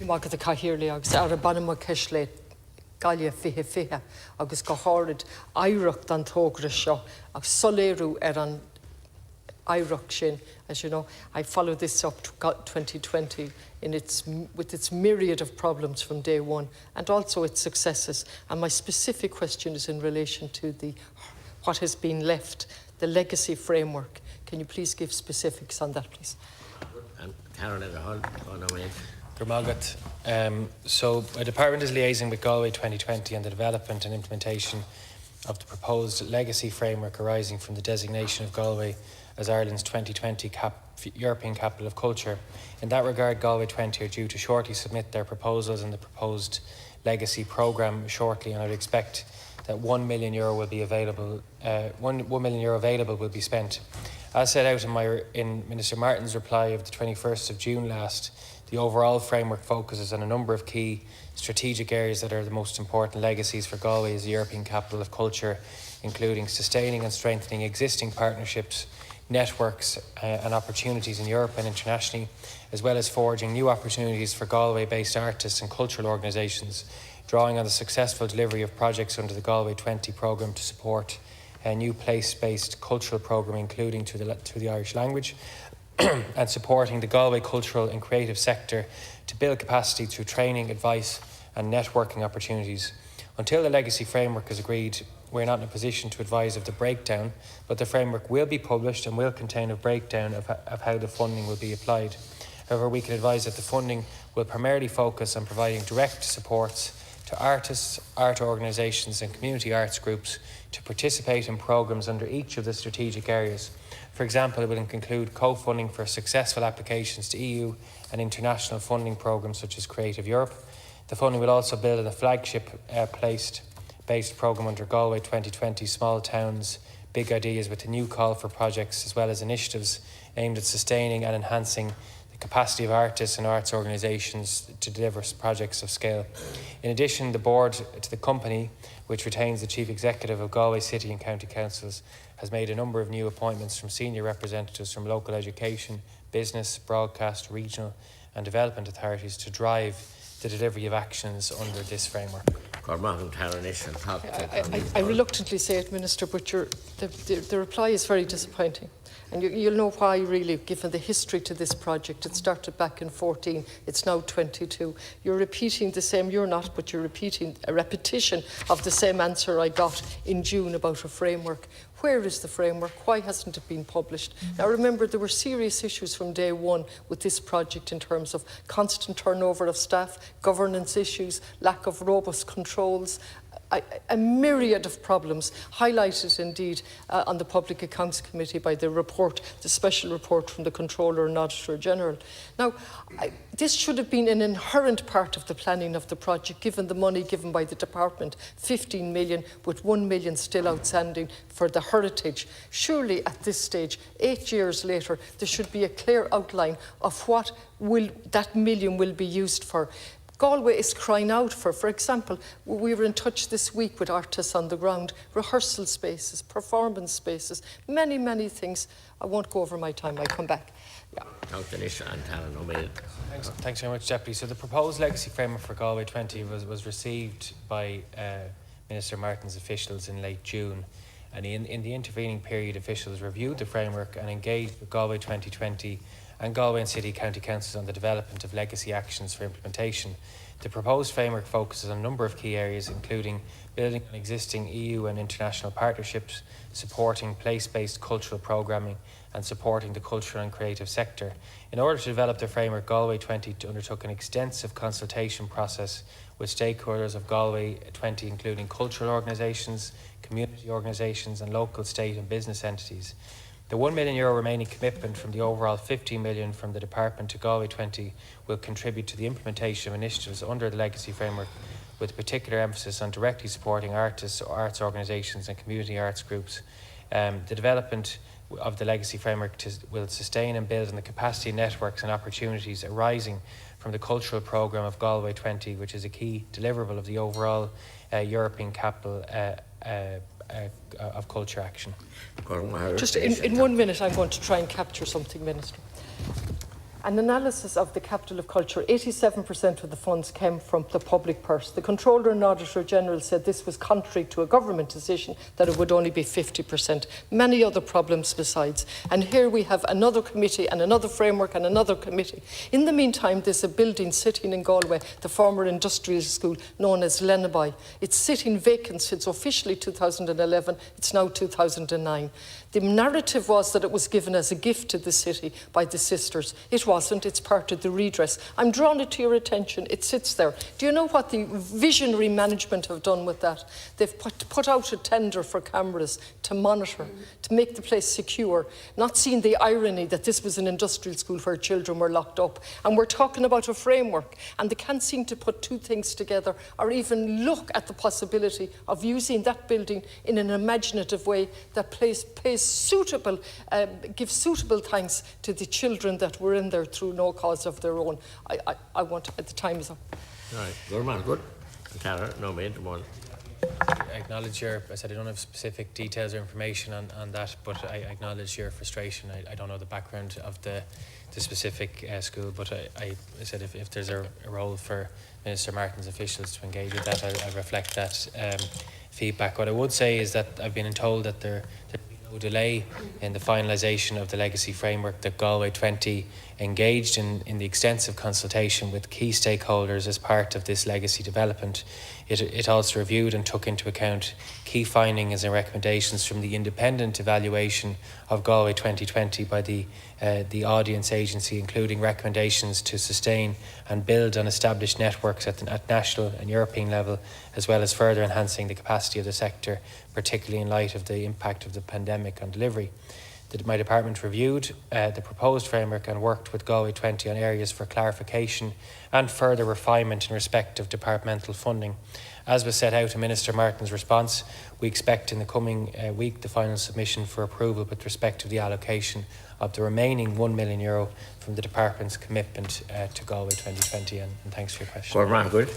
Mágad a caithfhiorlaí agus ar a banna ceis le Gaillimh fiche agus go háirid hoidhreacht an togra seo agus soléirú ar an hoidhreacht sin. As you know, I followed this up to 2020 with its myriad of problems from day one and also its successes. And my specific question is in relation to what has been left, the legacy framework. Can you please give specifics on that, please? And Catherine le Gaillimh. So my department is liaising with Galway 2020 on the development and implementation of the proposed legacy framework arising from the designation of Galway as Ireland's 2020 European Capital of Culture. In that regard, Galway 20 are due to shortly submit their proposals in the proposed legacy programme shortly, and I would expect that €1 million will be available. €1 million available will be spent. As set out in Minister Martin's reply of the 21st of June last, the overall framework focuses on a number of key strategic areas that are the most important legacies for Galway as the European Capital of Culture, including sustaining and strengthening existing partnerships, networks and opportunities in Europe and internationally, as well as forging new opportunities for Galway-based artists and cultural organisations, drawing on the successful delivery of projects under the Galway 20 programme to support a new place-based cultural programme, including through the Irish language, and supporting the Galway cultural and creative sector to build capacity through training, advice and networking opportunities. Until the legacy framework is agreed, we're not in a position to advise of the breakdown, but the framework will be published and will contain a breakdown of how the funding will be applied. However, we can advise that the funding will primarily focus on providing direct supports to artists, art organisations and community arts groups to participate in programmes under each of the strategic areas. For example, it will include co-funding for successful applications to EU and international funding programmes such as Creative Europe. The funding will also build on a flagship based programme under Galway 2020 Small Towns, Big Ideas, with a new call for projects as well as initiatives aimed at sustaining and enhancing the capacity of artists and arts organisations to deliver projects of scale. In addition, the board to the company, which retains the Chief Executive of Galway City and County Councils, has made a number of new appointments from senior representatives from local education, business, broadcast, regional and development authorities to drive the delivery of actions under this framework. I reluctantly say it, Minister, but the reply is very disappointing. And you'll know why, really, given the history to this project. It started back in 14, it's now 22. You're repeating the same, you're not, but you're repeating a repetition of the same answer I got in June about a framework. Where is the framework? Why hasn't it been published? Now remember, there were serious issues from day one with this project in terms of constant turnover of staff, governance issues, lack of robust controls, a myriad of problems highlighted indeed on the Public Accounts Committee by the report, the special report from the Controller and Auditor General. Now, this should have been an inherent part of the planning of the project, given the money given by the department, 15 million, with 1 million still outstanding for the heritage. Surely at this stage, 8 years later, there should be a clear outline of what that million will be used for. Galway is crying out for example, we were in touch this week with artists on the ground, rehearsal spaces, performance spaces, many, many things. I won't go over my time, I come back. Yeah. Thanks very much, Deputy. So the proposed legacy framework for Galway 20 was received by Minister Martin's officials in late June. And in the intervening period, officials reviewed the framework and engaged with Galway 2020 and Galway and City County Councils on the development of legacy actions for implementation. The proposed framework focuses on a number of key areas, including building on existing EU and international partnerships, supporting place-based cultural programming and supporting the cultural and creative sector. In order to develop the framework, Galway 20 undertook an extensive consultation process with stakeholders of Galway 20, including cultural organisations, community organisations and local state and business entities. The €1 million remaining commitment from the overall 15 million from the Department to Galway 20 will contribute to the implementation of initiatives under the Legacy Framework, with particular emphasis on directly supporting artists, arts organisations and community arts groups. The development of the Legacy Framework will sustain and build on the capacity networks and opportunities arising from the cultural programme of Galway 20, which is a key deliverable of the overall European Capital of Culture action. Just in 1 minute, I'm going to try and capture something, Minister. an analysis of the Capital of Culture, 87% of the funds came from the public purse. The Controller and Auditor General said this was contrary to a government decision that it would only be 50%. Many other problems besides. And here we have another committee and another framework and another committee. In the meantime, there's a building sitting in Galway, the former industrial school known as Lennaby. It's sitting vacant since officially 2011. It's now 2009. The narrative was that it was given as a gift to the city by the sisters. It wasn't. It's part of the redress. I'm drawing it to your attention. It sits there. Do you know what the visionary management have done with that? They've put out a tender for cameras to monitor, to make the place secure, not seeing the irony that this was an industrial school where children were locked up. And we're talking about a framework, and they can't seem to put two things together or even look at the possibility of using that building in an imaginative way that pays suitable, gives suitable thanks to the children that were in there through no cause of their own. I want, the time is up. All right, good man, good. Cara, no mate, one. I acknowledge I said I don't have specific details or information on that, but I acknowledge your frustration. I don't know the background of the specific school, but I said if there's a role for Minister Martin's officials to engage with that, I'll reflect that feedback. What I would say is that I've been told that there no delay in the finalisation of the legacy framework, that Galway 20 engaged in the extensive consultation with key stakeholders as part of this legacy development. It also reviewed and took into account key findings and recommendations from the independent evaluation of Galway 2020 by the audience agency, including recommendations to sustain and build on established networks at national and European level, as well as further enhancing the capacity of the sector, particularly in light of the impact of the pandemic on delivery. My department reviewed the proposed framework and worked with Galway 20 on areas for clarification and further refinement in respect of departmental funding. As was set out in Minister Martin's response, we expect in the coming week the final submission for approval with respect to the allocation of the remaining €1 million from the department's commitment to Galway 2020. And thanks for your question. Good man, good.